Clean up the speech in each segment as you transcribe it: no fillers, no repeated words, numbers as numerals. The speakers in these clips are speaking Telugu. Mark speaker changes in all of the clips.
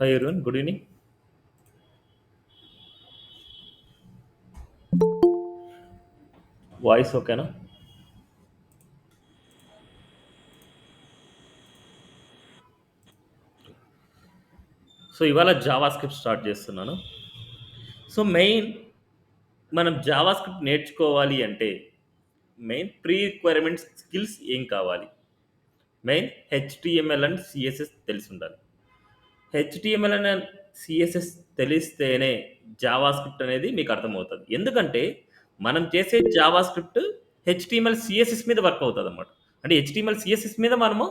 Speaker 1: Hi everyone, good evening. Voice ఓకేనా? సో ఇవాళ జావా స్క్రిప్ట్ స్టార్ట్ చేస్తున్నాను. సో మనం జావా స్క్రిప్ట్ నేర్చుకోవాలి అంటే మెయిన్ ప్రీ రిక్వైర్మెంట్స్ స్కిల్స్ ఏం కావాలి? మెయిన్ హెచ్టిఎంఎల్ అండ్ సిఎస్ఎస్ తెలిసి ఉండాలి. హెచ్టిఎంఎల్ అండ్ సిఎస్ఎస్ తెలిస్తేనే జావా స్క్రిప్ట్ అనేది మీకు అర్థమవుతుంది. ఎందుకంటే మనం చేసే జావా స్క్రిప్ట్ హెచ్టిఎంఎల్ సిఎస్ఎస్ మీద వర్క్ అవుతుంది అన్నమాట. అంటే హెచ్టిఎంఎల్ సిఎస్ఎస్ మీద మనము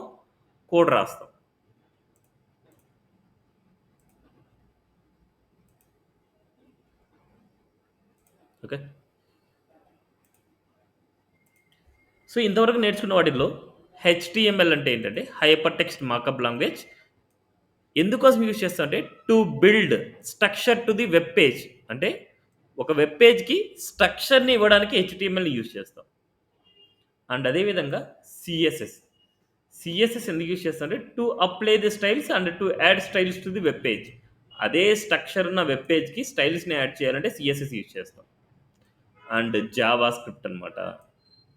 Speaker 1: కోడ్ రాస్తాం. ఓకే. సో ఇంతవరకు నేర్చుకున్న వాటిల్లో హెచ్టిఎంఎల్ అంటే ఏంటంటే హైపర్ టెక్స్ట్ మార్కప్ లాంగ్వేజ్. ఎందుకోసం యూజ్ చేస్తాం అంటే to build structure to the web page. అంటే ఒక వెబ్ పేజ్కి స్ట్రక్చర్ని ఇవ్వడానికి హెచ్టిఎంఎల్ యూజ్ చేస్తాం. అండ్ అదేవిధంగా సిఎస్ఎస్. సిఎస్ఎస్ ఎందుకు యూజ్ చేస్తాం అంటే to apply the styles and to add styles to the web page. అదే స్ట్రక్చర్ ఉన్న వెబ్ పేజ్కి స్టైల్స్ని యాడ్ చేయాలంటే సిఎస్ఎస్ యూజ్ చేస్తాం. అండ్ జావా స్క్రిప్ట్ అనమాట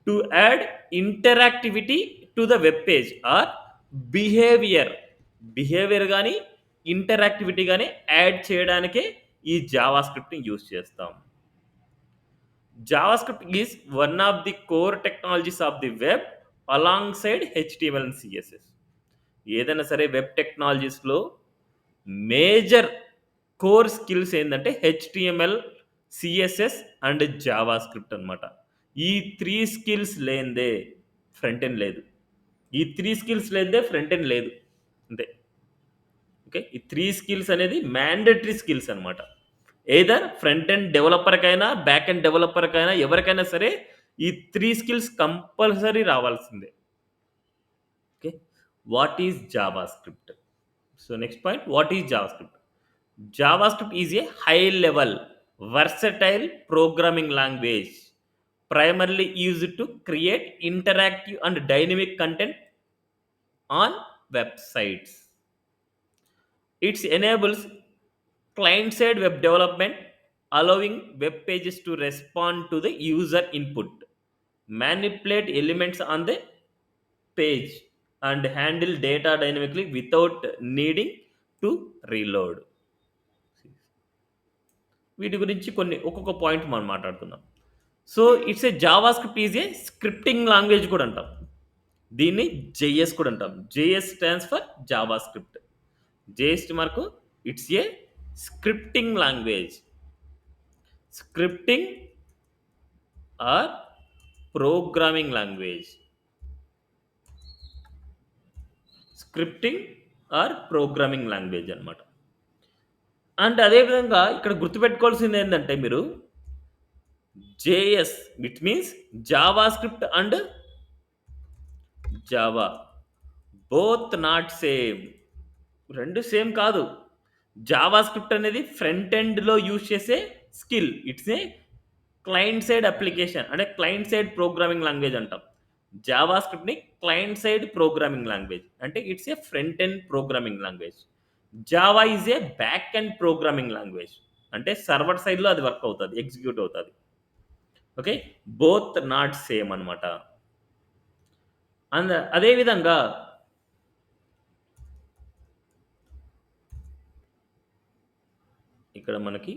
Speaker 1: to add interactivity to the web page or behaviour. Behaviour కానీ ఇంటరాక్టివిటీ కానీ యాడ్ చేయడానికే ఈ జావా స్క్రిప్ట్ని యూజ్ చేస్తాం. JavaScript is one of the core technologies of the web alongside HTML and CSS. ఏదైనా సరే వెబ్ టెక్నాలజీస్లో మేజర్ కోర్ స్కిల్స్ ఏంటంటే HTML, CSS and JavaScript అనమాట. ఈ త్రీ స్కిల్స్ లేనిదే ఫ్రంట్ ఎండ్ లేదు. ఈ త్రీ స్కిల్స్ లేనిదే ఫ్రంట్ ఎండ్ లేదు. అంతే. ఓకే. ఈ త్రీ స్కిల్స్ అనేది మ్యాండేటరీ స్కిల్స్ అనమాట. Either front end డెవలపర్కైనా back end డెవలపర్కైనా ఎవరికైనా సరే ఈ త్రీ స్కిల్స్ కంపల్సరీ రావాల్సిందే. Okay. What is Java script? So next point, what is Java script? JavaScript is a high level, versatile programming language primarily used to create interactive and dynamic content on websites. It enables client side web development, allowing web pages to respond to the user input, manipulate elements on the page, and handle data dynamically without needing to reload. వీటి గురించి కొన్ని ఒక్కొక్క పాయింట్ మనం మాట్లాడుకుందాం. So it's a Java script is a scripting language కూడా అంటాం. దీన్ని జేఎస్ కూడా అంటాం. JS stands for JavaScript. JS మనకు it's a scripting language. Scripting or programming language. Scripting or programming language అనమాట. అండ్ అదేవిధంగా ఇక్కడ గుర్తుపెట్టుకోవాల్సింది ఏంటంటే మీరు JS it means JavaScript and Java both not same. రెండు సేమ్ కాదు. జావా స్క్రిప్ట్ అనేది ఫ్రంట్ ఎండ్లో యూజ్ చేసే skill. It's a client side application అంటే క్లయింట్ సైడ్ ప్రోగ్రామింగ్ లాంగ్వేజ్ అంటాం. జావా స్క్రిప్ట్ని క్లయింట్ సైడ్ ప్రోగ్రామింగ్ లాంగ్వేజ్ అంటే it's a front end programming language. Java is a back end programming language అంటే సర్వర్ సైడ్లో అది వర్క్ అవుతుంది, ఎగ్జిక్యూట్ అవుతుంది. ఓకే. బోత్ నాట్ సేమ్ అనమాట. అదేవిధంగా ఇక్కడ మనకి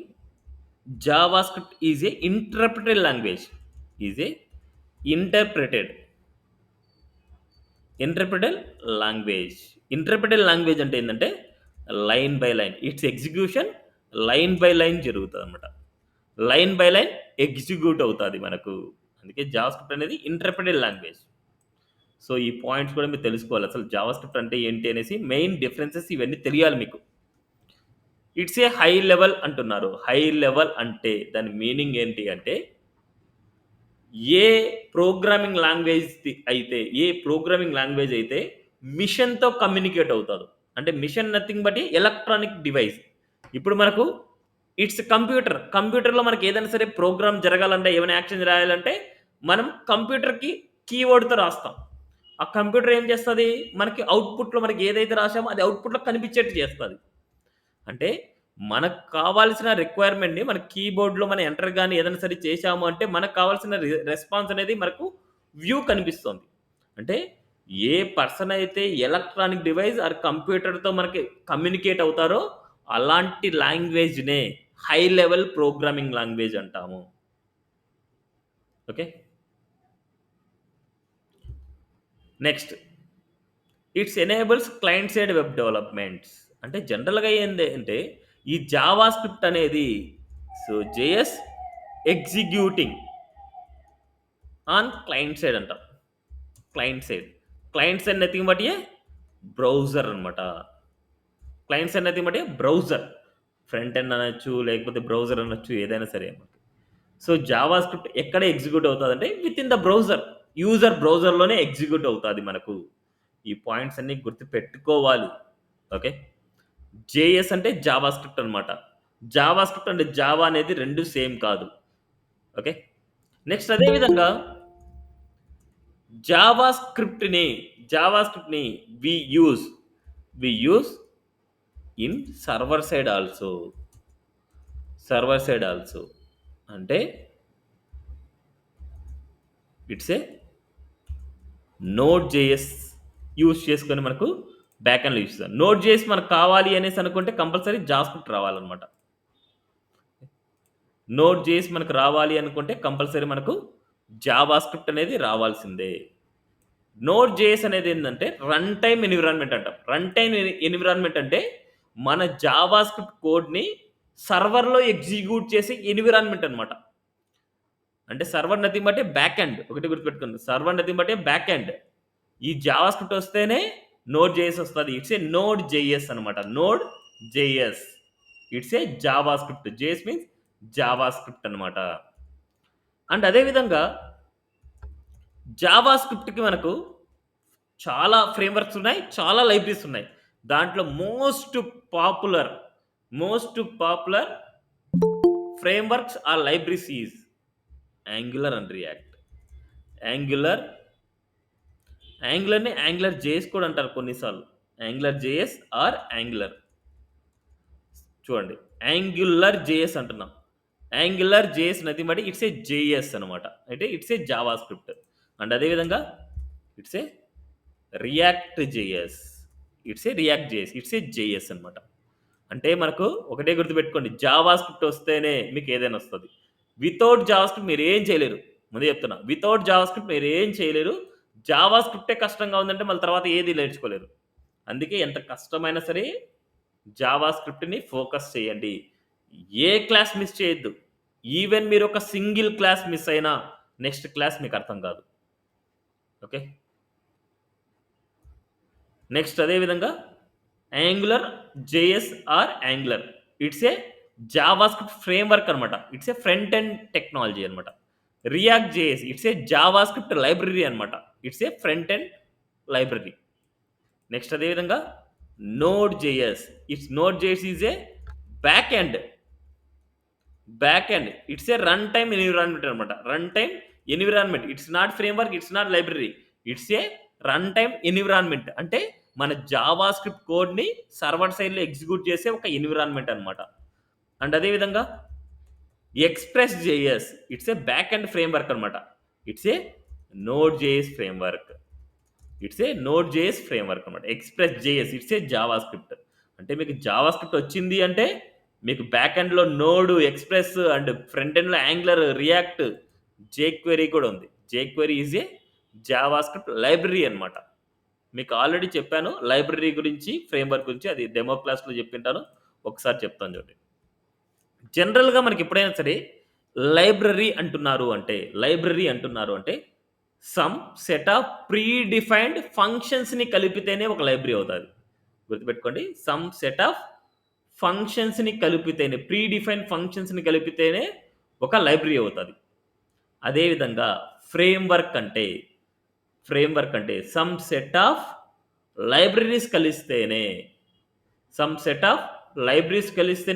Speaker 1: Java script is A interpreted language. Is a interpreted interpreted language. Interpreted language అంటే ఏంటంటే line by line it's execution line by line జరుగుతుంది అనమాట. లైన్ బై లైన్ ఎగ్జిక్యూట్ అవుతుంది మనకు. అందుకే జావా స్క్రిప్ట్ అనేది ఇంటర్ప్రిటెడ్ లాంగ్వేజ్. సో ఈ పాయింట్స్ కూడా మీరు తెలుసుకోవాలి. అసలు జావా స్క్రిప్ట్ అంటే ఏంటి అనేసి మెయిన్ డిఫరెన్సెస్ ఇవన్నీ తెలియాలి మీకు. ఇట్స్ ఏ హై లెవెల్ అంటున్నారు. హై లెవెల్ అంటే దాని మీనింగ్ ఏంటి అంటే a programming language a programming language అయితే మిషన్తో కమ్యూనికేట్ అవుతారు. అంటే machine nothing but electronic device. ఇప్పుడు మనకు ఇట్స్ కంప్యూటర్. కంప్యూటర్లో మనకి ఏదైనా సరే ప్రోగ్రామ్ జరగాలంటే ఏమైనా యాక్షన్ రాయాలంటే మనం కంప్యూటర్కి కీవర్డ్తో రాస్తాం. ఆ కంప్యూటర్ ఏం చేస్తుంది, మనకి అవుట్పుట్లో మనకి ఏదైతే రాసామో అది అవుట్పుట్లో కనిపించేట్టు చేస్తుంది. అంటే మనకు కావాల్సిన రిక్వైర్మెంట్‌ని మన కీబోర్డ్‌లో మనం ఎంటర్ గాని ఏదైనా సరే చేశాము అంటే మనకు కావాల్సిన రెస్పాన్స్ అనేది మనకు వ్యూ కనిపిస్తుంది. అంటే ఏ పర్సన్ అయితే ఎలక్ట్రానిక్ డివైస్ ఆర్ కంప్యూటర్‌తో మనకి కమ్యూనికేట్ అవుతారో అలాంటి లాంగ్వేజ్‌నే హై లెవెల్ ప్రోగ్రామింగ్ లాంగ్వేజ్ అంటాము. Okay. Next it's enables client side web developments. అంటే జనరల్‌గా ఏంది అంటే ఈ జావా స్క్రిప్ట్ అనేది JS executing on client side అంటాం. Client side. Client side nothing but a browser అనమాట. Client side nothing but a browser. Front end అనొచ్చు, లేకపోతే బ్రౌజర్ అనొచ్చు ఏదైనా సరే. సో, జావా స్క్రిప్ట్ ఎక్కడ ఎగ్జిక్యూట్ అవుతదంటే వితిన్ ద బ్రౌజర్. యూజర్ బ్రౌజర్‌లోనే ఎగ్జిక్యూట్ అవుతాది మనకు. ఈ పాయింట్స్ అన్నీ గుర్తుపెట్టుకోవాలి. ఓకే. జేఎస్ అంటే జావా స్క్రిప్ట్ అనమాట. జావా స్క్రిప్ట్ అండ్ జావా అనేది 2 సేమ్ కాదు. ఓకే. నెక్స్ట్ అదే విధంగా జావా స్క్రిప్ట్‌ని, జావా స్క్రిప్ట్‌ని we use, we use in server side also. Server side also. అంటే it's a Node JS use చేసుకొని మనకు బ్యాక్ ఎండ్‌లో యూజ్ చేస్తాం. నోడ్ జేఎస్ మనకు కావాలి అనేసి అనుకుంటే కంపల్సరీ జావాస్క్రిప్ట్ రావాలన్నమాట. నోడ్ జేఎస్ మనకు రావాలి అనుకుంటే కంపల్సరీ మనకు జావాస్క్రిప్ట్ అనేది రావాల్సిందే. నోడ్ జేఎస్ అనేది ఏందంటే రన్ టైమ్ ఎన్విరాన్మెంట్ అంటాం. రన్ టైమ్ ఎన్విరాన్మెంట్ అంటే మన జావాస్క్రిప్ట్ కోడ్‌ని సర్వర్‌లో ఎగ్జిక్యూట్ చేసే ఎన్విరాన్మెంట్ అన్నమాట. అంటే server nothing but A back end. ఒకటి గుర్తుపెట్టుకోండి. Server nothing but A back end. ఈ జావాస్క్రిప్ట్ వస్తేనే నోడ్ జేఎస్ వస్తది. ఇట్స్ ఏ నోడ్ జేఎస్ అనమాట. Node JS. It's a JavaScript. JS means JavaScript అనమాట. అండ్ అదే విధంగా జావాస్క్రిప్ట్‌కి మనకు చాలా ఫ్రేమ్‌వర్క్స్ ఉన్నాయి. చాలా లైబ్రరీస్ ఉన్నాయి. దాంట్లో popular, most popular frameworks or libraries is Angular and React. Angular, యాంగులర్‌ని యాంగులర్ జేఎస్ కూడా అంటారు కొన్ని సార్లు. Angular JS or Angular. చూడండి. యాంగ్యులర్ జేఎస్ అంటున్నాం. Angular JS nothing but it's a JS అనమాట. అంటే it's a Java script. And అదే విధంగా it's a React JS. It's a React JS. It's a JS అనమాట. అంటే మనకు ఒకటే గుర్తుపెట్టుకోండి. జావా స్క్రిప్ట్ వస్తేనే మీకు ఏదైనా వస్తది. వితౌట్ జావా స్క్రిప్ట్ మీరేం చేయలేరు. ముందే చెప్తున్నా. వితౌట్ జావా స్క్రిప్ట్ మీరేం చేయలేరు. జావా స్క్రిప్టే కష్టంగా ఉందంటే మళ్ళీ తర్వాత ఏది నేర్చుకోలేరు. అందుకే ఎంత కష్టమైనా సరే జావా స్క్రిప్ట్‌ని ఫోకస్ చేయండి. ఏ క్లాస్ మిస్ చేయొద్దు. ఈవెన్ మీరొక సింగిల్ క్లాస్ మిస్ అయినా నెక్స్ట్ క్లాస్ మీకు అర్థం కాదు. ఓకే. నెక్స్ట్ అదే విధంగా Angular JS or Angular. It's a JavaScript framework అనమాట. It's a front end technology అనమాట. React JS it's a JavaScript library అనమాట. It's a front end library. Next అదే విధంగా Node JS. Node JS is a back end. Back end. It's a run time environment అనమాట. Run time environment. It's not framework. It's not library. It's a run time environment. అంటే మన జావా స్క్రిప్ట్ కోడ్‌ని సర్వర్ సైడ్‌లో ఎగ్జిక్యూట్ చేసే ఒక ఎన్విరాన్మెంట్ అనమాట. అండ్ అదే విధంగా Express JS. It's a back end framework అనమాట. It's a Node JS framework. It's a Node JS framework అనమాట. Express JS it's a Java script. అంటే మీకు జావా స్క్రిప్ట్ వచ్చింది అంటే మీకు బ్యాక్ ఎండ్‌లో నోడ్, ఎక్స్‌ప్రెస్ అండ్ ఫ్రంట్ ఎండ్‌లో యాంగులర్, రియాక్ట్, జేక్వెరీ కూడా ఉంది. JQuery is a Java script library అనమాట. మీకు ఆల్రెడీ చెప్పాను లైబ్రరీ గురించి, ఫ్రేమ్‌వర్క్ గురించి. అది డెమో క్లాస్‌లో చెప్పింటాను. ఒకసారి చెప్తాను చూడండి. జనరల్‌గా మనకి ఎప్పుడైనా సరే లైబ్రరీ అంటున్నారు అంటే some set of predefined ఫంక్షన్స్‌ని కలిపితేనే ఒక లైబ్రరీ అవుతది. గుర్తుపెట్టుకోండి. సమ్ సెట్ ఆఫ్ ఫంక్షన్స్‌ని కలిపితేనే ప్రీ డిఫైన్డ్ ఫంక్షన్స్‌ని కలిపితేనే ఒక లైబ్రరీ అవుతది. అదే విధంగా ఫ్రేమ్‌వర్క్ అంటే, సమ్ సెట్ ఆఫ్ లైబ్రరీస్ కలిస్తేనే,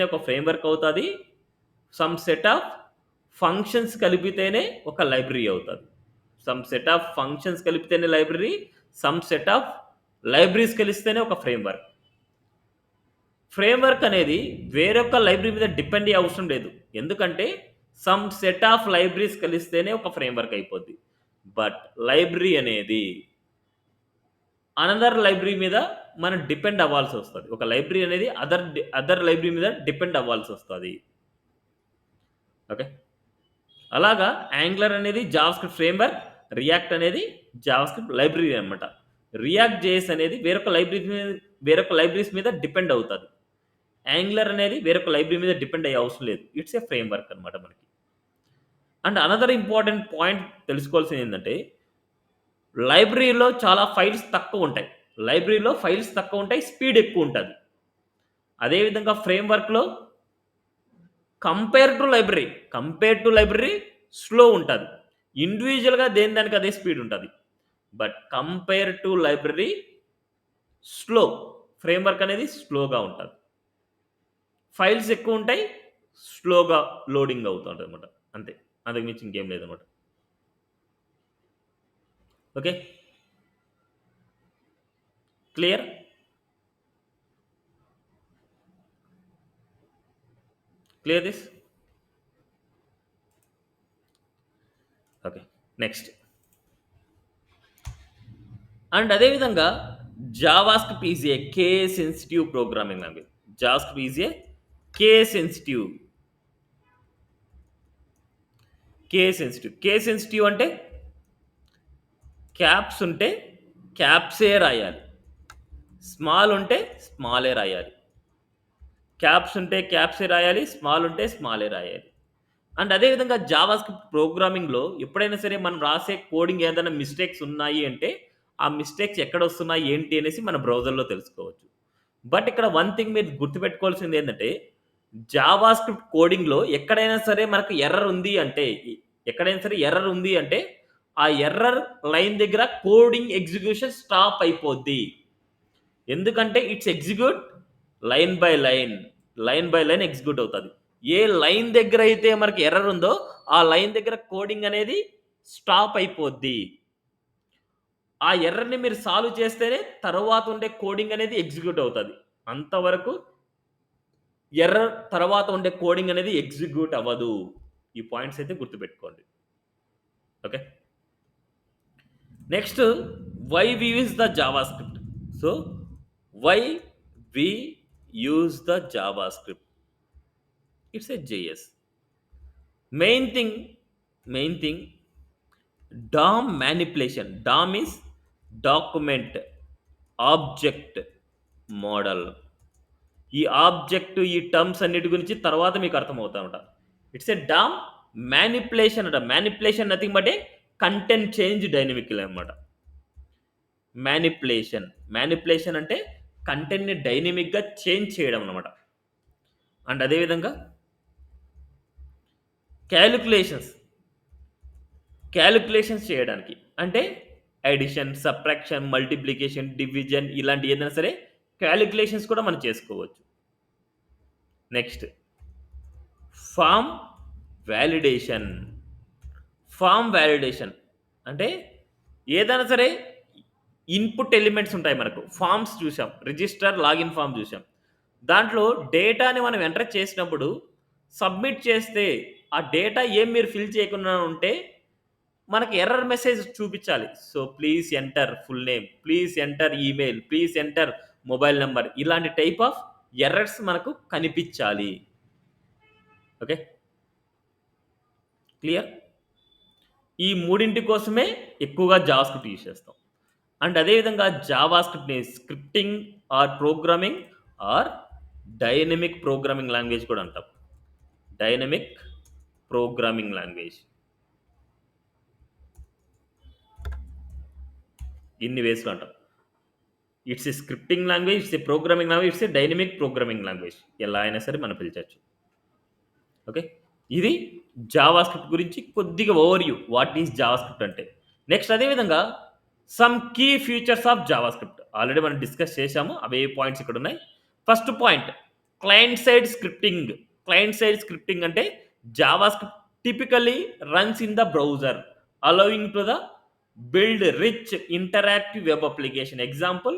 Speaker 1: ఒక ఫ్రేమ్‌వర్క్ అవుతది. సమ్ సెట్ ఆఫ్ ఫంక్షన్స్ కలిపితేనే ఒక లైబ్రరీ అవుతది. సమ్ సెట్ ఆఫ్ ఫంక్షన్స్ కలిపితేనే library. Some set of libraries కలిస్తేనే ఒక ఫ్రేమ్‌వర్క్. ఫ్రేమ్‌వర్క్ అనేది వేరొక లైబ్రరీ మీద డిపెండ్ అయ్యే అవసరం లేదు. ఎందుకంటే సమ్ సెట్ ఆఫ్ లైబ్రరీస్ కలిస్తేనే ఒక ఫ్రేమ్‌వర్క్ అయిపోద్ది. బట్ లైబ్రరీ అనేది అనదర్ లైబ్రరీ మీద మనం డిపెండ్ అవ్వాల్సొస్తది. ఒక లైబ్రరీ అనేది అదర్ లైబ్రరీ మీద డిపెండ్ అవ్వాల్సొస్తది. ఓకే. అలాగా యాంగులర్ అనేది జావాస్క్రిప్ట్ ఫ్రేమ్‌వర్క్, రియాక్ట్ అనేది జావాస్క్రిప్ట్ లైబ్రరీ అన్నమాట. రియాక్ట్ జేఎస్ అనేది వేరొక లైబ్రరీస్ మీద డిపెండ్ అవుతది. యాంగులర్ అనేది వేరొక లైబ్రరీ మీద డిపెండ్ అయ్యే అవసరం లేదు. ఇట్స్ ఎ ఫ్రేమ్‌వర్క్ అన్నమాట మనకి. అండ్ అనదర్ ఇంపార్టెంట్ పాయింట్ తెలుసుకోవాల్సిందేంటంటే, లైబ్రరీలో చాలా ఫైల్స్ తక్కువుంటాయి. లైబ్రరీలో ఫైల్స్ తక్కువుంటాయి. స్పీడ్ ఎక్కువుంటది. అదే విధంగా ఫ్రేమ్‌వర్క్‌లో కంపేర్ టు లైబ్రరీ స్లో ఉంటది. ఇండివిడ్యుయల్‌గా దేని దానికి అదే స్పీడ్ ఉంటది. But compare to library slow. Framework అనేది స్లోగా ఉంటది. ఫైల్స్ ఎక్కువుంటాయి. స్లోగా లోడింగ్ అవుతా ఉంటదనమాట. అంతే. అంతకు మించి ఇంకేం లేదనమాట. Okay. Clear? Clear this? Okay. Next. And అదే విధంగా JavaScript is a case sensitive programming language. JavaScript is a case sensitive. Case sensitive అంటే క్యాప్స్ ఉంటే క్యాప్సే రాయాలి. స్మాల్ ఉంటే స్మాలే రాయాలి. క్యాప్స్ ఉంటే క్యాప్సే రాయాలి. స్మాల్ ఉంటే స్మాలే రాయాలి. అండ్ అదే విధంగా జావాస్క్రిప్ట్ ప్రోగ్రామింగ్‌లో ఎప్పుడైనా సరే మనం రాసే కోడింగ్ ఏదైనా మిస్టేక్స్ ఉన్నాయి అంటే, ఆ మిస్టేక్స్ ఎక్కడొస్తున్నాయి ఏంటి అనేసి మన బ్రౌజర్‌లో తెలుసుకోవచ్చు. బట్ ఇక్కడ వన్ థింగ్ మీరు గుర్తుపెట్టుకోవాల్సిందేంటంటే, జావాస్క్రిప్ట్ కోడింగ్‌లో ఎక్కడైనా సరే మనకు ఎర్రర్ ఉంది అంటే, ఎక్కడైనా సరే ఎర్రర్ ఉంది అంటే, ఆ ఎర్రర్ లైన్ దగ్గర కోడింగ్ ఎగ్జిక్యూషన్ స్టాప్ అయిపోద్ది. ఎందుకంటే it's execute line by line, line by line execute అవుతది. ఏ లైన్ దగ్గరైతే మనకి ఎర్రర్ ఉందో, ఆ లైన్ దగ్గర కోడింగ్ అనేది స్టాప్ అయిపోద్ది. ఆ ఎర్రర్‌ని మీరు సాల్వ్ చేస్తేనే తరువాత ఉండే కోడింగ్ అనేది ఎగ్జిక్యూట్ అవుతది. అంతవరకు ఎర్రర్ తర్వాత ఉండే కోడింగ్ అనేది ఎగ్జిక్యూట్ అవ్వదు. ఈ పాయింట్స్ అయితే గుర్తుపెట్టుకోండి. Okay. Next why we use the JavaScript. So, why we use the JavaScript. It's a JS. Main thing, main thing DOM manipulation. DOM is document object model. ఈ ఆబ్జెక్ట్, ఈ టర్మ్స్ అన్నిటి గురించి తర్వాత మీకు అర్థమవుతా ఉంటా. ఇట్స్ ఎ డామ్ మ్యానిపులేషన్ అంట. Manipulation nothing but a content change dynamical అనమాట. మ్యానిపులేషన్ అంటే కంటెంట్‌ని డైనమిక్‌గా చేంజ్ చేయడం అనమాట. అండ్ అదే విధంగా కాలిక్యులేషన్స్, కాలిక్యులేషన్స్ చేయడానికి. అంటే అడిషన్, సబ్ట్రాక్షన్, మల్టిప్లికేషన్, డివిజన్ ఇలాంటి ఏదైనా సరే కాలిక్యులేషన్స్ కూడా మనం చేసుకోవచ్చు. Next form validation. Form validation అంటే ఏదైనా సరే ఇన్‌పుట్ ఎలిమెంట్స్ ఉంటాయి మనకు. ఫార్మ్స్ చూసాం. రిజిస్టర్, లాగిన్ ఫార్మ్ చూసాం. దాంట్లో డేటాని మనం ఎంటర్ చేసినప్పుడు సబ్మిట్ చేస్తే ఆ డేటా ఏం మీరు ఫిల్ చేయకుండా ఉంటే మనకి ఎర్రర్ మెసేజ్ చూపించాలి. So, please enter full name, please enter email, please enter mobile number ఇలాంటి టైప్ ఆఫ్ ఎర్రర్స్ మనకు కనిపించాలి. ఓకే. క్లియర్? ఈ మూడింటి కోసమే ఎక్కువగా జావాస్క్రిప్ట్ యూజ్ చేస్తాం. అండ్ అదే విధంగా జావాస్క్రిప్ట్‌ని scripting or programming or dynamic programming language కూడా అంటాం. Dynamic programming language. ఇన్ని వేస్‌లో అంటాం. It's a scripting language, it's a programming language, it's a dynamic programming language. ఎలా అయినా సరే మనం పిలిచొచ్చు. ఓకే. ఇది జావాస్క్రిప్ట్ గురించి కొద్దిగా ఓవర్‌వ్యూ. వాట్ ఈస్ జావాస్క్రిప్ట్ అంటే. నెక్స్ట్ అదే విధంగా some key features of JavaScript. Already మనం డిస్కస్ చేశాము. అవే పాయింట్స్ ఇక్కడ ఉన్నాయి. First point client side scripting. Client side scripting అంటే JavaScript typically runs in the browser allowing to the build rich interactive web application. Example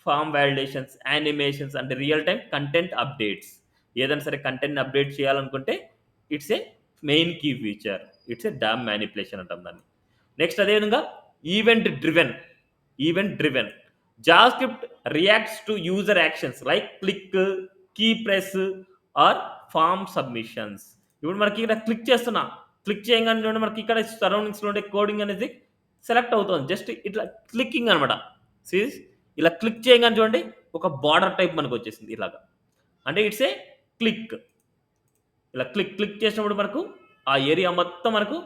Speaker 1: form validations, animations అంటే రియల్ టైమ్ కంటెంట్ అప్డేట్స్. ఏదైనా సరే కంటెంట్‌ని అప్డేట్ చేయాలనుకుంటే it's a main key feature. It's a dam manipulation అంటాం దాన్ని. నెక్స్ట్ అదేవిధంగా event driven. Event driven. JavaScript reacts to user actions like click, key press or form submissions. ఇప్పుడు మనకి ఇక్కడ క్లిక్ చేస్తున్నా. క్లిక్ చేయంగానే చూడండి మనకి ఇక్కడ సరౌండింగ్స్‌లో ఉండే కోడింగ్ అనేది సెలెక్ట్ అవుతుంది. జస్ట్ ఇట్లా క్లికింగ్ అనమాట. సీ ఇలా క్లిక్ చేయంగానే చూడండి ఒక బార్డర్ టైప్ మనకొచ్చేసింది ఇలాగా. అంటే ఇట్స్ ఏ క్లిక్. ఇలా క్లిక్ చేసినప్పుడు మనకు ఆ ఏరియా మొత్తం మనకు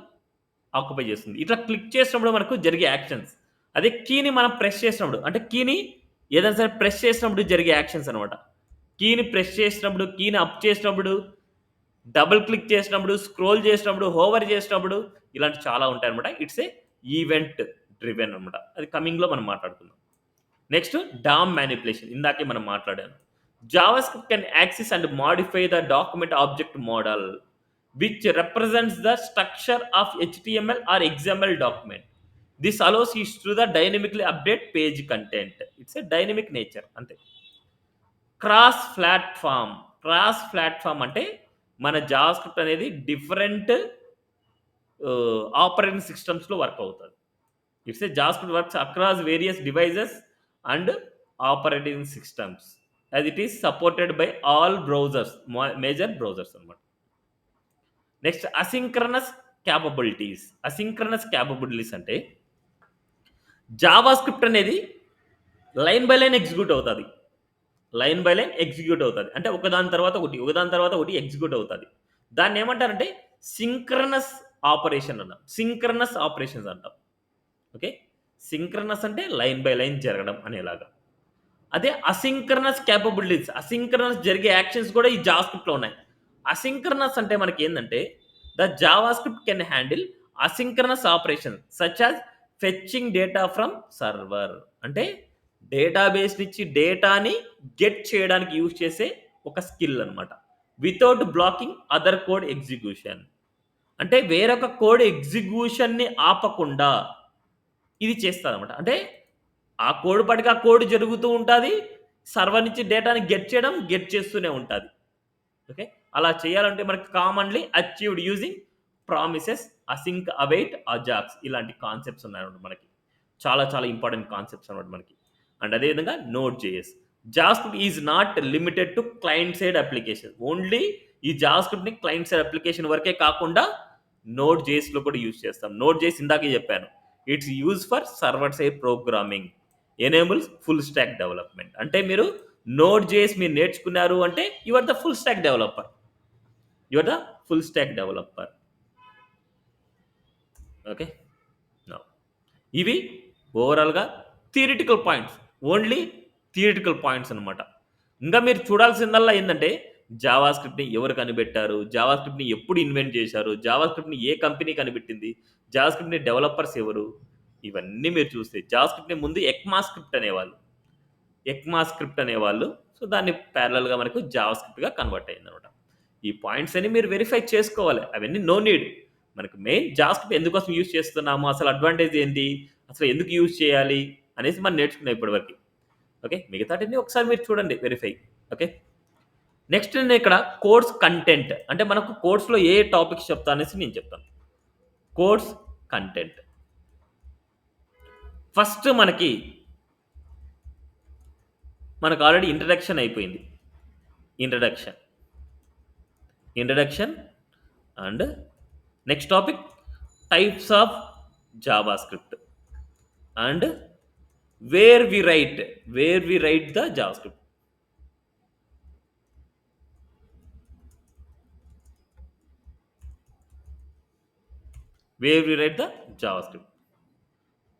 Speaker 1: ఆక్యుపై చేస్తుంది. ఇట్లా క్లిక్ చేసినప్పుడు మనకు జరిగే యాక్షన్స్. అదే కీని మనం ప్రెస్ చేసినప్పుడు అంటే కీని ఏదైనా సరే ప్రెస్ చేసినప్పుడు జరిగే యాక్షన్స్ అనమాట. కీని ప్రెస్ చేసినప్పుడు, కీని అప్ చేసినప్పుడు, డబుల్ క్లిక్ చేసినప్పుడు, స్క్రోల్ చేసినప్పుడు, హోవర్ చేసినప్పుడు ఇలాంటివి చాలా ఉంటాయన్నమాట. ఇట్స్ ఏ ఈవెంట్ డ్రివెన్ అనమాట. అది కమింగ్‌లో మనం మాట్లాడుకుందాం. నెక్స్ట్ డామ్ మ్యానిపులేషన్ ఇందాకే మనం మాట్లాడాను. JavaScript can access and modify the document object model which represents the structure of HTML or XML document. This allows you to the dynamically update page content. It's a dynamic nature. అంతే. Cross platform. క్రాస్ ప్లాట్‌ఫార్మ్ అంటే మన జావాస్క్రిప్ట్ అనేది డిఫరెంట్ ఆపరేటింగ్ సిస్టమ్స్‌లో వర్క్ అవుతది. It's a JavaScript works across various devices and operating systems. As it is supported by all browsers. Major browsers అన్నమాట. Next asynchronous capabilities. Asynchronous capabilities అంటే జావాస్క్రిప్ట్ అనేది లైన్ బై లైన్ ఎగ్జిక్యూట్ అవుతది. లైన్ బై లైన్ ఎగ్జిక్యూట్ అవుతది. అంటే ఒకదాని తర్వాత ఒకటి, ఒకదాని తర్వాత ఒకటి ఎగ్జిక్యూట్ అవుతది. దాన్నేమంటారంటే సింక్రనస్ ఆపరేషన్ అన్నాం. సింక్రనస్ ఆపరేషన్స్ అంటాం. ఓకే. సింక్రనస్ అంటే లైన్ బై లైన్ జరగడం అనేలాగా. అదే అసింక్రనస్ క్యాపబిలిటీస్. అసింక్రనస్ జరిగే యాక్షన్స్ కూడా ఈ జావాస్క్రిప్ట్‌లో ఉన్నాయి. అసింక్రనస్ అంటే మనకేందంటే the JavaScript can handle asynchronous operation such as fetching data from server. అంటే డేటాబేస్ నుంచి డేటాని గెట్ చేయడానికి యూజ్ చేసే ఒక స్కిల్ అన్నమాట. Without blocking other code execution. అంటే వేరొక కోడ్ ఎగ్జిక్యూషన్‌ని ఆపకుండా ఇది చేస్తదనమాట. అంటే ఆ కోడ్ పాటికి ఆ కోడ్ జరుగుతూ ఉంటాది. సర్వర్ నుంచి డేటాని గెట్ చేయడం, గెట్ చేస్తూనే ఉంటాది. ఓకే. అలా చేయాలంటే మనకి commonly achieved using promises, async, await, Ajax ఇలాంటి కాన్సెప్ట్స్ ఉన్నాయన్నమాట మనకి. చాలా చాలా ఇంపార్టెంట్ కాన్సెప్ట్స్ అన్నమాట మనకి. అండ్ అదే విధంగా Node JS. JavaScript is not limited to client side application. Only ఈ జావాస్క్రిప్ట్‌ని క్లయింట్ సైడ్ అప్లికేషన్ వరకే కాకుండా నోడ్ జేఎస్‌లో కూడా యూజ్ చేస్తాం. నోడ్ జేఎస్ ఇందాకే చెప్పాను. It's use for server side programming. Enables full stack development. అంటే మీరు నోడ్ జేఎస్ మీరు నేర్చుకున్నారు అంటే you are the full stack developer. You are the full stack developer. Okay. Now ఇవి ఓవరాల్‌గా theoretical points. Only theoretical points అన్నమాట. ఇంకా మీరు చూడాల్సిందల్లా ఏందంటే జావాస్క్రిప్ట్‌ని ఎవరు కనిపెట్టారు? జావాస్క్రిప్ట్‌ని ఎప్పుడు ఇన్వెంట్ చేశారు? జావాస్క్రిప్ట్‌ని ఏ కంపెనీ కనిపెట్టింది? జావాస్క్రిప్ట్‌ని డెవలపర్స్ ఎవరు? ఇవన్నీ మీరు చూస్తే జావాస్క్రిప్ట్‌ని ముందు ఎక్మాస్క్రిప్ట్ అనేవాళ్ళు. ఎక్మాస్క్రిప్ట్ అనేవాళ్ళు. సో, దాన్ని ప్యారలల్‌గా మనకు జావాస్క్రిప్ట్‌గా కన్వర్ట్ అయిందనమాట. ఈ పాయింట్స్ అన్ని మీరు వెరిఫై చేసుకోవాలి. అవన్నీ నో నీడ్. మనకు మెయిన్ జావాస్క్రిప్ట్ ఎందుకోసం యూజ్ చేస్తున్నాము? అసలు అడ్వాంటేజ్ ఏంటి? అసలు ఎందుకు యూజ్ చేయాలి? అనేసి మనం నేర్చుకున్నాం ఇప్పటివరకి. ఓకే. మిగతాటిని ఒకసారి మీరు చూడండి వెరిఫై. ఓకే. నెక్స్ట్ నేనిక్కడ కోర్స్ కంటెంట్ అంటే మనకు కోర్స్‌లో ఏ టాపిక్స్ చెప్తా అనేసి నేను చెప్తాను. Course content. ఫస్ట్ మనకు ఆల్రెడీ ఇంట్రడక్షన్ అయిపోయింది. Introduction. Introduction and next topic types of JavaScript and where we write the JavaScript. Where we write the JavaScript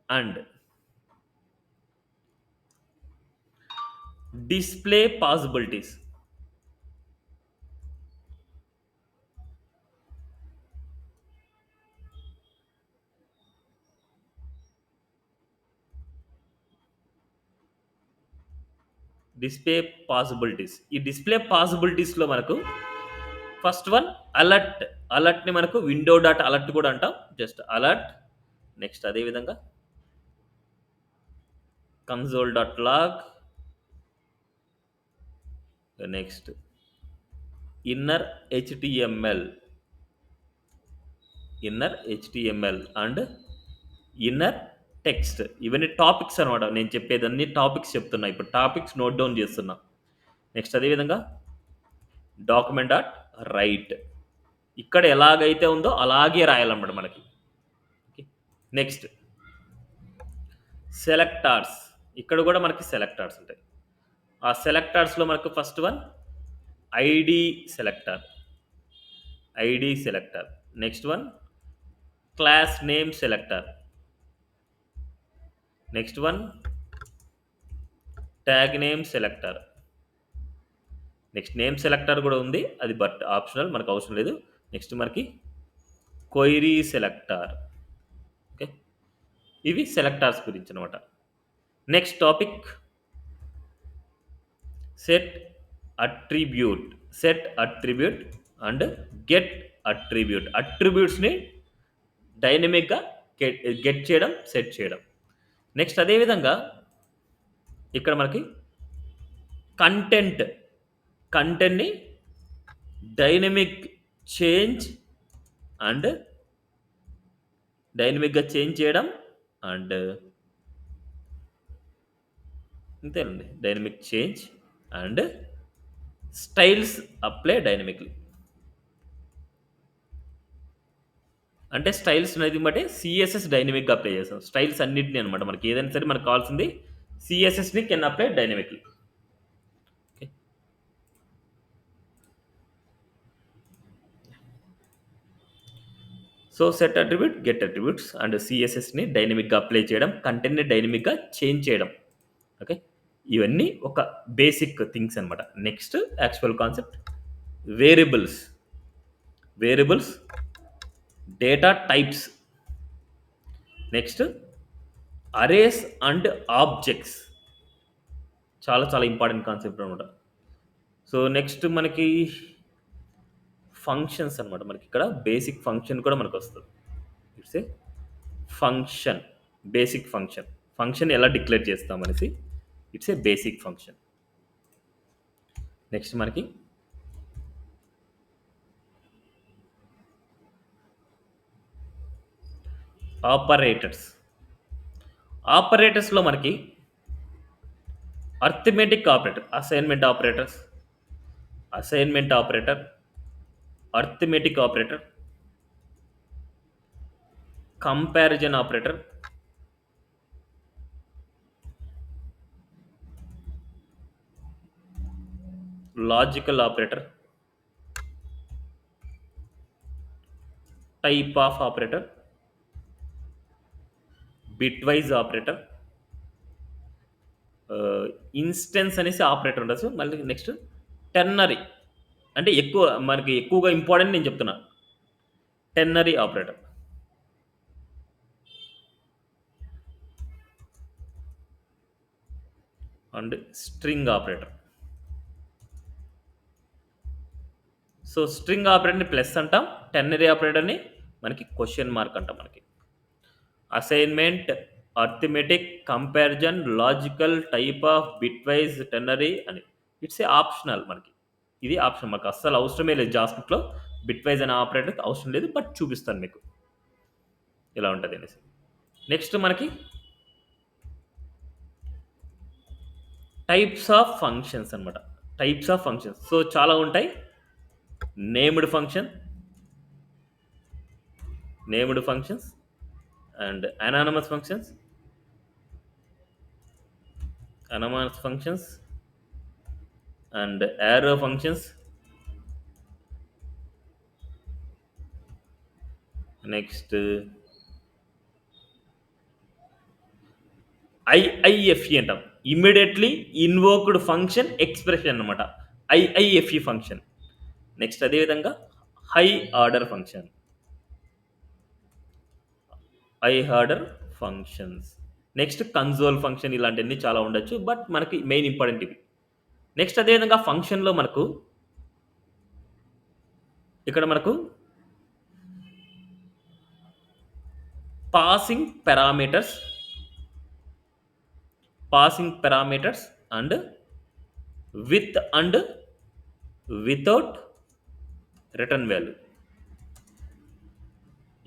Speaker 1: and display possibilities. Display possibilities. ఈ డిస్ప్లే పాసిబిలిటీస్‌లో మనకు ఫస్ట్ వన్ అలర్ట్. అలర్ట్‌ని మనకు విండో డాట్ అలర్ట్ కూడా అంటాం. Just alert. నెక్స్ట్ అదే విధంగా console dot log next inner HTML, inner HTML and inner text. ఇవన్నీ టాపిక్స్ అనమాట. నేను చెప్పేదన్నీ టాపిక్స్ చెప్తున్నా. ఇప్పుడు టాపిక్స్ నోట్ డౌన్ చేస్తున్నా. నెక్స్ట్ అదేవిధంగా డాక్యుమెంట్ డాట్ రైట్. ఇక్కడ ఎలాగైతే ఉందో అలాగే రాయాలన్నమాట మనకి. ఓకే. Next selectors. ఇక్కడ కూడా మనకి సెలెక్టార్స్ ఉంటాయి. ఆ సెలెక్టార్స్లో మనకు first one ID selector, ID selector. Next one class name selector. Next one tag name selector. Next name selector కూడా ఉంది, అది బట్ ఆప్షనల్, మనకు అవసరం లేదు. నెక్స్ట్ మనకి క్వైరీ సెలెక్టర్. ఓకే, ఇవి సెలెక్టార్స్ గురించి అనమాట. Next topic set attribute. Set attribute and get attribute. అట్రిబ్యూట్స్ని డైనమిక్గా గెట్ చేయడం, సెట్ చేయడం. నెక్స్ట్ అదేవిధంగా ఇక్కడ మనకి కంటెంట్, కంటెంట్ని డైనమిక్ చేంజ్ అండ్ డైనమిక్గా చేంజ్ చేయడం అండ్ అంతేనండి, dynamic change and styles apply dynamically. అంటే స్టైల్స్ అనేది బట్టి సిఎస్ఎస్ డైనమిక్గా అప్లై చేస్తాం. స్టైల్స్ అన్నింటినీ అనమాట. మనకి ఏదైనా సరే మనకు కావాల్సింది సిఎస్ఎస్ని can apply dynamically. Okay, so set attribute, get attributes and సిఎస్ఎస్ని డైనమిక్గా అప్లై చేయడం, కంటెంట్ని డైనమిక్గా చేంజ్ చేయడం. ఓకే, ఇవన్నీ ఒక బేసిక్ థింగ్స్ అనమాట. Next actual concept variables. Variables, data types. Next arrays and objects. చాలా చాలా ఇంపార్టెంట్ కాన్సెప్ట్ అనమాట. సో నెక్స్ట్ మనకి ఫంక్షన్స్ అనమాట. మనకి ఇక్కడ బేసిక్ ఫంక్షన్ కూడా మనకు వస్తుంది. It's a function, basic function. Function ఎలా డిక్లేర్ చేస్తాం అనేసి it's a basic function. Next మనకి ఆపరేటర్స్. ఆపరేటర్స్లో మనకి arithmetic operator, assignment operators, assignment operator, arithmetic operator, comparison operator, logical operator, type of operator, bitwise operator, instance అనేసి ఆపరేటర్ ఉండొచ్చు. మళ్ళీ నెక్స్ట్ టెర్నరీ, అంటే ఎక్కువ మనకి ఎక్కువగా ఇంపార్టెంట్ నేను చెప్తున్నా, ternary operator and string operator. So string ఆపరేటర్ని ప్లస్ అంటాం, టెర్నరీ ఆపరేటర్ని మనకి క్వశ్చన్ మార్క్ అంటాం. మనకి assignment, arithmetic, comparison, logical, type of, bitwise, ternary అని ఇట్స్ ఏ ఆప్షనల్. మనకి ఇది ఆప్షన్, మాకు అస్సలు అవసరమే లేదు. జాస్క్రిప్ట్లో బిట్వైజ్ అనే ఆపరేటర్ అవసరం లేదు, బట్ చూపిస్తాను మీకు ఎలా ఉంటుంది అనేసి. నెక్స్ట్ మనకి టైప్స్ ఆఫ్ ఫంక్షన్స్ అనమాట. టైప్స్ ఆఫ్ ఫంక్షన్స్ సో చాలా ఉంటాయి. Named function, named functions and anonymous functions, anonymous functions and arrow functions. Next IIFE అంటాం, ఇమ్మీడియట్లీ ఇన్వోక్డ్ ఫంక్షన్ ఎక్స్ప్రెషన్ అనమాట, IIFE ఫంక్షన్. నెక్స్ట్ అదేవిధంగా high order function, high order functions. Next console function. ఇలాంటివన్నీ చాలా ఉండొచ్చు, బట్ మనకి మెయిన్ ఇంపార్టెంట్ ఇవి. నెక్స్ట్ అదేవిధంగా ఫంక్షన్లో మనకు ఇక్కడ మనకు passing parameters, passing parameters and with and without return value.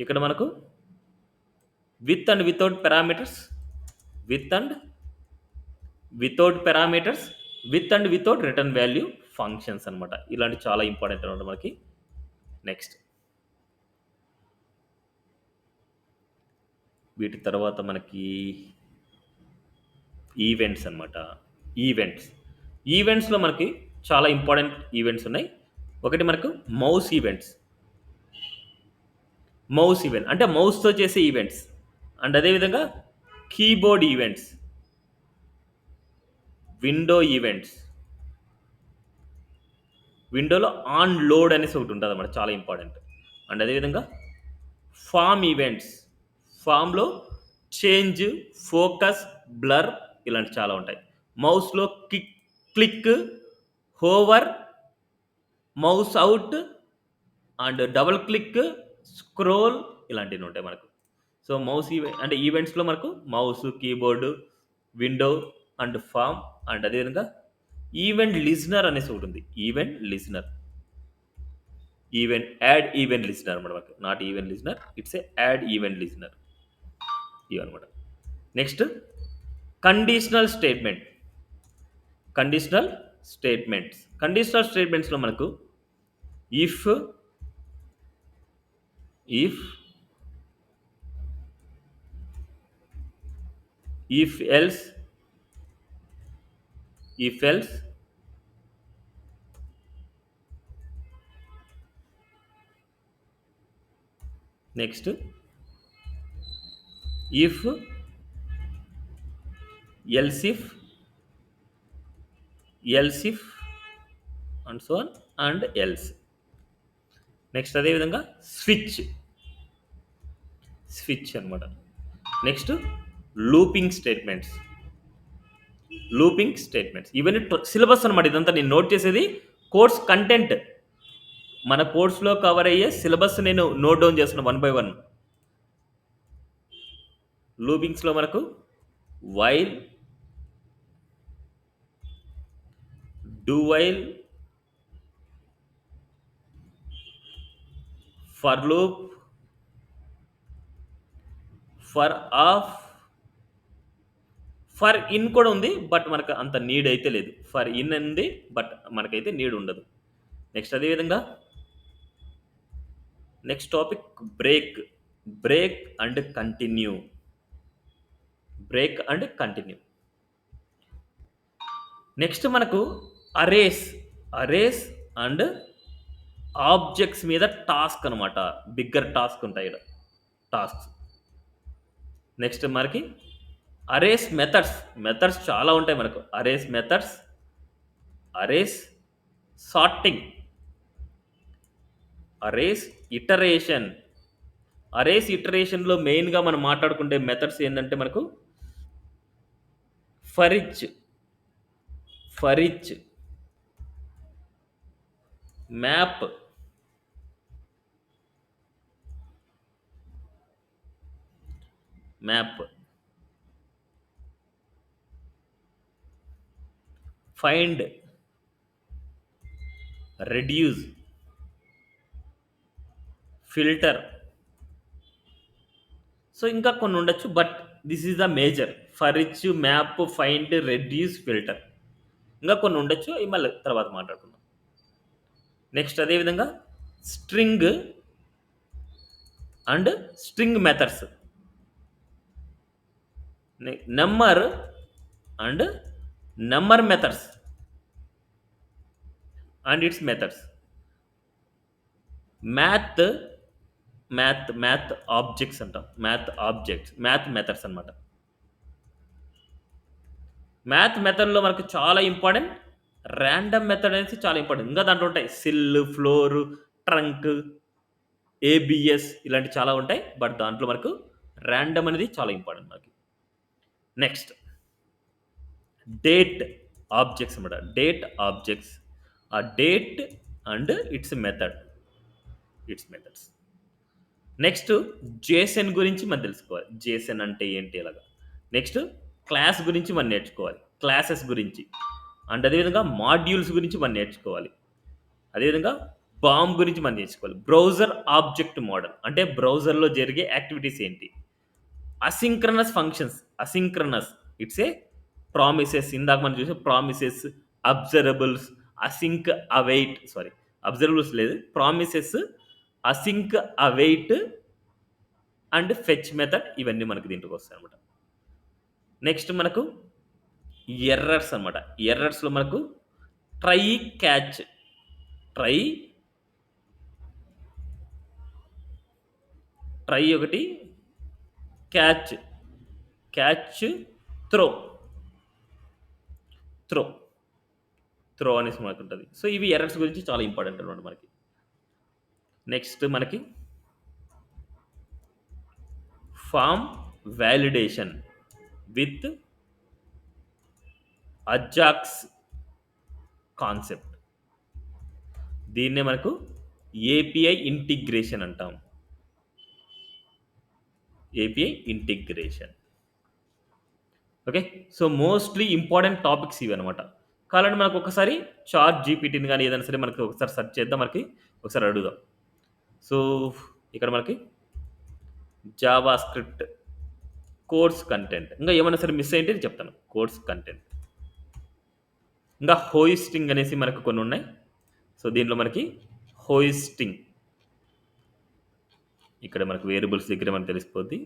Speaker 1: ఇక్కడ మనకు with and without parameters, with and without parameters, with and without return value functions అనమాట. ఇలాంటి చాలా ఇంపార్టెంట్ అనమాట మనకి. నెక్స్ట్ వీటి తర్వాత మనకి ఈవెంట్స్ అనమాట. ఈవెంట్స్ ఈవెంట్స్లో మనకి చాలా ఇంపార్టెంట్ ఈవెంట్స్ ఉన్నాయి. ఒకటి మనకు మౌస్ ఈవెంట్స్. మౌస్ ఈవెంట్ అంటే మౌస్తో చేసే ఈవెంట్స్. అండ్ అదేవిధంగా కీబోర్డ్ ఈవెంట్స్, విండో ఈవెంట్స్. విండోలో ఆన్ లోడ్ అనేసి ఒకటి ఉంటుంది అన్నమాట, చాలా ఇంపార్టెంట్. అండ్ అదేవిధంగా ఫామ్ ఈవెంట్స్. ఫామ్లో చేంజ్, ఫోకస్, బ్లర్ ఇలాంటి చాలా ఉంటాయి. మౌస్లో click, hover, mouse out and double click, scroll ఇలాంటివి ఉంటాయి మనకు. సో మౌస్ అంటే ఈవెంట్స్లో మనకు mouse, keyboard, window and form. And అదేవిధంగా ఈవెంట్ లిజనర్ అనేసి ఒకటి ఉంది. Event listener, add event listener అనమాట మనకు. Not event listener, it's a add event listener ఇవన్నమాట. Next conditional statement. కండిషనల్ స్టేట్మెంట్స్లో మనకు if else, next if, else if and so on and else. Next అదేవిధంగా స్విచ్ అనమాట. Next looping statements. ఇవన్నీ సిలబస్ అనమాట. ఇదంతా నేను నోట్ చేసేది కోర్స్ కంటెంట్. మన కోర్స్లో కవర్ అయ్యే సిలబస్ నేను నోట్ డౌన్ చేస్తున్నా 1 by 1. లూపింగ్స్లో మనకు while, do while, for loop, for of, for in కూడా ఉంది బట్ మనకు అంత నీడ్ అయితే లేదు. ఫర్ ఇన్ ఉంది బట్ మనకైతే నీడ్ ఉండదు. నెక్స్ట్ అదేవిధంగా next topic break and continue. Next మనకు అరేస్ అండ్ ఆబ్జెక్ట్స్ మీద టాస్క్ అనమాట. బిగ్గర్ టాస్క్ ఉంటాయి ఇక్కడ, టాస్క్. నెక్స్ట్ మనకి అరేస్ మెథడ్స్ చాలా ఉంటాయి మనకు. అరేస్ సార్టింగ్, అరేస్ ఇటరేషన్లో మెయిన్గా మనం మాట్లాడుకుంటే మెథడ్స్ ఏంటంటే మనకు for each, map, find, reduce, filter. So ఇంకా కొన్ని ఉండొచ్చు but this is the major. For each, map, find, reduce, filter. ఇంకా కొన్ని ఉండొచ్చు, అవి మళ్ళీ తర్వాత మాట్లాడుకుందాం. నెక్స్ట్ అదేవిధంగా string and string methods, number and number methods and it's methods. Math objects అంటాం. మ్యాథ్ మెథడ్స్ అనమాట. మ్యాథ్ మెథడ్లో మనకు చాలా ఇంపార్టెంట్ ర్యాండమ్ మెథడ్ అనేది చాలా ఇంపార్టెంట్. ఇంకా దాంట్లో ఉంటాయి సిల్, ఫ్లోర్, ట్రంక్, ఏబిఎస్ ఇలాంటి చాలా ఉంటాయి. బట్ దాంట్లో మనకు ర్యాండమ్ అనేది చాలా ఇంపార్టెంట్ మనకి. నెక్స్ట్ డేట్ ఆబ్జెక్ట్స్ అనమాట. ఆ date and it's methods. Next Jason గురించి మనం తెలుసుకోవాలి. జేసన్ అంటే ఏంటి అలాగా. నెక్స్ట్ క్లాస్ గురించి మనం నేర్చుకోవాలి, క్లాసెస్ గురించి. అండ్ అదేవిధంగా మాడ్యూల్స్ గురించి మనం నేర్చుకోవాలి. అదేవిధంగా బాంబ్ గురించి మనం నేర్చుకోవాలి. బ్రౌజర్ ఆబ్జెక్ట్ మోడల్ అంటే బ్రౌజర్‌లో జరిగే యాక్టివిటీస్ ఏంటి? Asynchronous functions. Asynchronous it's a promises ఇందాక మనం చూసాం ప్రామిసెస్, అబ్జర్వబుల్స్, అసింక్ అవైట్ సారీ అబ్జర్వబుల్స్ లేదు. Promises, async await and fetch method ఇవన్నీ మనకు దీంట్లోకి వస్తాయన్నమాట. నెక్స్ట్ మనకు ఎర్రర్స్ అన్నమాట. ఎర్రర్స్‌లో మనకు ట్రై క్యాచ్, ట్రై, ట్రై ఒకటి, catch, catch, throw, throw, throw అనేసి మనకుంటది. సో, ఇవి ఎర్రర్స్ గురించి చాలా ఇంపార్టెంట్ అన్నమాట మనకి. నెక్స్ట్ మనకి form validation with AJAX concept. దీన్నే మనకు ఏపీఐ ఇంటిగ్రేషన్ అంటాం. API integration. Okay. So, mostly important topics ఇవన్నమాట. కావాలంటే మనకు ఒకసారి చాట్ జీపీటీని గాని ఏదైనా సరే మనకి ఒకసారి సెర్చ్ చేద్దాం. మనకి ఒకసారి అడుగుదాం. సో, ఇక్కడ మనకి జావా స్క్రిప్ట్ కోర్స్ కంటెంట్. ఇంకా ఏమన్నా సరే మిస్ అయ్యుంటే నేను చెప్తాను. Course content. ఇంకా హోయిస్టింగ్ అనేసి మనకు కొన్నున్నాయి. సో, దీంట్లో మనకి హోయిస్టింగ్ ఇక్కడ మనకు వేరియబుల్స్ దగ్గర మనకు తెలిసిపోద్ది.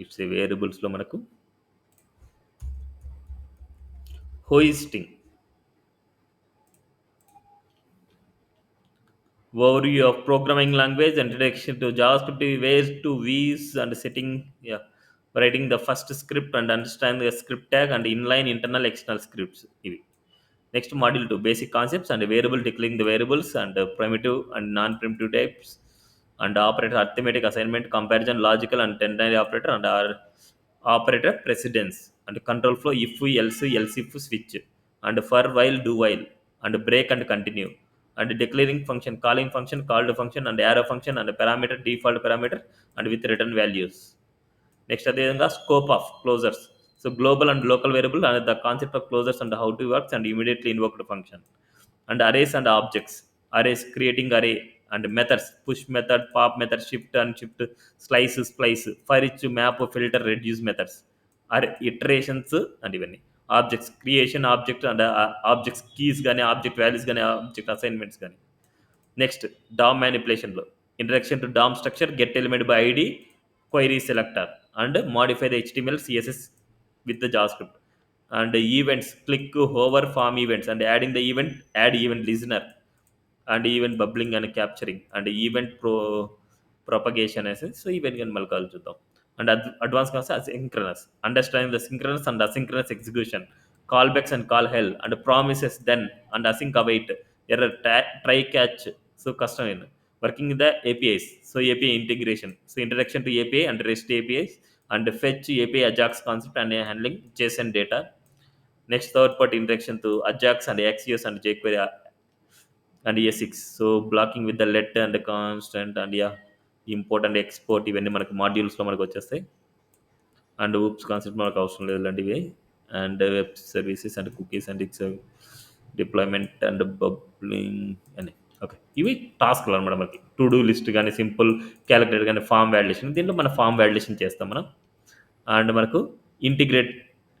Speaker 1: ఇట్స్ ఏ వేరియబుల్స్‌లో మనకు hoisting. Overview of programming language, introduction to JavaScript, ways to use and setting, yeah, writing the first script and understanding the script tag and inline internal external scripts. ఇవి. Next module 2 basic concepts and variable declaring the variables and primitive and non-primitive types and operator arithmetic assignment comparison logical and ternary operator and operator precedence and control flow if else if switch and for while do while and break and continue and declaring function calling function called function and arrow function and parameter default parameter and with return values. Next అదేవిధంగా scope of closures. So global and local variable and the concept of closures and how to works and immediately invoked function. And arrays and objects. Arrays creating array and methods push method, pop method, shift and shift, slice, splice, for each map, filter, reduce methods. Are iterations and ఇవన్నీ. Objects creation object and objects keys గానీ object values గానీ object assignments గానీ. Next DOM manipulationలో introduction to DOM structure, get element by ID, query selector and modify the HTML CSS with the JavaScript and events click hover form events and adding the event add event listener and event bubbling and capturing and event propagation as so event can మళ్ళీ చూద్దాం and advanced class asynchronous understanding the synchronous and asynchronous execution callbacks and call hell and promises then and async await error try catch so custom in working in the APIs. So API integration. So introduction to API and REST APIs and fetch API Ajax concept and handling JSON data. Next third party interaction to Ajax and Axios and jQuery and ASIX. So blocking with the let and the constant and yeah import and export ఇవన్నీ మనకు మాడ్యూల్స్లో మనకు వచ్చేస్తాయి అండ్ ఊప్స్ కాన్సెప్ట్ మనకు అవసరం లేదు ఇలాంటివి and web services and cookies and it's deployment and bubbling అని ఓకే ఇవి టాస్క్లు అనమాట మనకి టు డూ లిస్ట్ కానీ సింపుల్ క్యాలిక్యులేటర్ కానీ ఫామ్ వాలిడేషన్ దీంట్లో మనం ఫామ్ వాలిడేషన్ చేస్తాం మనం అండ్ మనకు ఇంటిగ్రేట్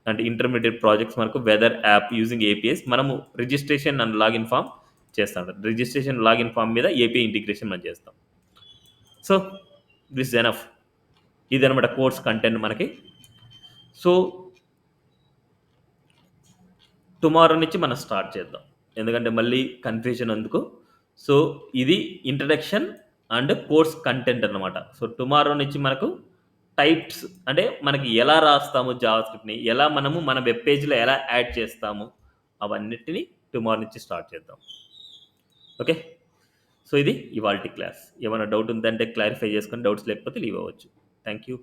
Speaker 1: అండ్ ఇంటర్మీడియట్ ప్రాజెక్ట్స్ మనకు వెదర్ యాప్ యూజింగ్ ఏపీఎస్ మనము రిజిస్ట్రేషన్ అండ్ లాగిన్ ఫామ్ చేస్తాం రిజిస్ట్రేషన్ లాగిన్ ఫామ్ మీద ఏపీఐ ఇంటిగ్రేషన్ మనం చేస్తాం సో దిస్ ఎనఫ్ ఇది అనమాట కోర్స్ కంటెంట్ మనకి సో టుమారో నుంచి మనం స్టార్ట్ చేద్దాం ఎందుకంటే మళ్ళీ కన్ఫ్యూజన్ అందుకు సో ఇది ఇంట్రడక్షన్ అండ్ కోర్స్ కంటెంట్ అన్నమాట సో టుమారో నుంచి మనకు టైప్స్ అంటే మనకి ఎలా రాస్తాము జావాస్క్రిప్ట్ని ఎలా మనము మన వెబ్ పేజ్లో ఎలా యాడ్ చేస్తాము అవన్నిటిని టుమారో నుంచి స్టార్ట్ చేద్దాం ఓకే సో ఇది ఇవాల్టి క్లాస్ ఏమైనా డౌట్ ఉందంటే క్లారిఫై చేసుకొని డౌట్స్ లేకపోతే లీవ్ అవ్వచ్చు థ్యాంక్ యూ